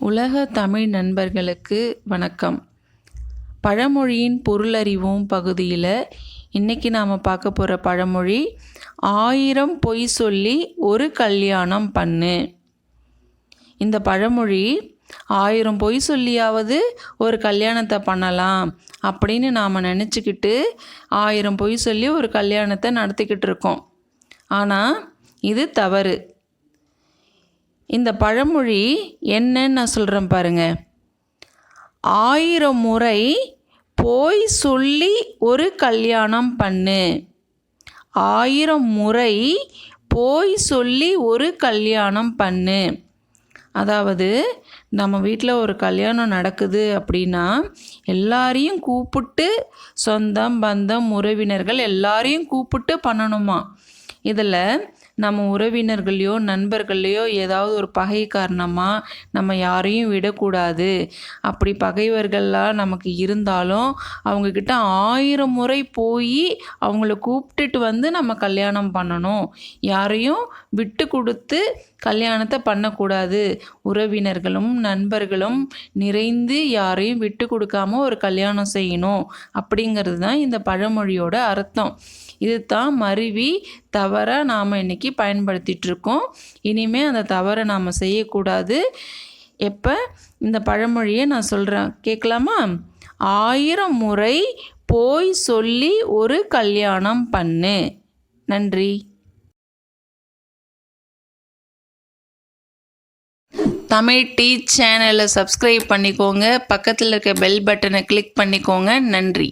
உலக தமிழ் நண்பர்களுக்கு வணக்கம். பழமொழியின் பொருளறிவோம் பகுதியில் இன்றைக்கி நாம் பார்க்க போகிற பழமொழி 1000 பொய் சொல்லி ஒரு கல்யாணம் பண்ணு. இந்த பழமொழி 1000 பொய் சொல்லியாவது ஒரு கல்யாணத்தை பண்ணலாம் அப்படின்னு நாம் நினச்சிக்கிட்டு 1000 பொய் சொல்லி ஒரு கல்யாணத்தை நடத்திக்கிட்டு இருக்கோம். ஆனால் இது தவறு. இந்த பழமொழி என்னன்னு நான் சொல்கிறேன் பாருங்க. 1000 முறை போய் சொல்லி ஒரு கல்யாணம் பண்ணு. 1000 முறை போய் சொல்லி ஒரு கல்யாணம் பண்ணு. அதாவது நம்ம வீட்டில் ஒரு கல்யாணம் நடக்குது அப்படின்னா எல்லாரையும் கூப்பிட்டு, சொந்தம் பந்தம் உறவினர்கள் எல்லாரையும் கூப்பிட்டு பண்ணணுமா. இதில் நம்ம உறவினர்களையோ நண்பர்களையோ ஏதாவது ஒரு பகை காரணமாக நம்ம யாரையும் விடக்கூடாது. அப்படி பகைவர்களாக நமக்கு இருந்தாலும் அவங்கக்கிட்ட 1000 முறை போய் அவங்கள கூப்பிட்டுட்டு வந்து நம்ம கல்யாணம் பண்ணணும். யாரையும் விட்டு கொடுத்து கல்யாணத்தை பண்ணக்கூடாது. உறவினர்களும் நண்பர்களும் நிறைந்து யாரையும் விட்டு கொடுக்காம ஒரு கல்யாணம் செய்யணும் அப்படிங்கிறது தான் இந்த பழமொழியோட அர்த்தம். இது தான் மருவி தவறாக நாம் இன்றைக்கி பயன்படுத்திகிட்ருக்கோம். இனிமேல் அந்த தவறை நாம் செய்யக்கூடாது. எப்போ இந்த பழமொழியை நான் சொல்கிறேன், கேட்கலாமா? 1000 முறை போய் சொல்லி ஒரு கல்யாணம் பண்ணு. நன்றி. தமிழ் டீச் சேனலை சப்ஸ்கிரைப் பண்ணிக்கோங்க. பக்கத்தில் இருக்க பெல் பட்டனை கிளிக் பண்ணிக்கோங்க. நன்றி.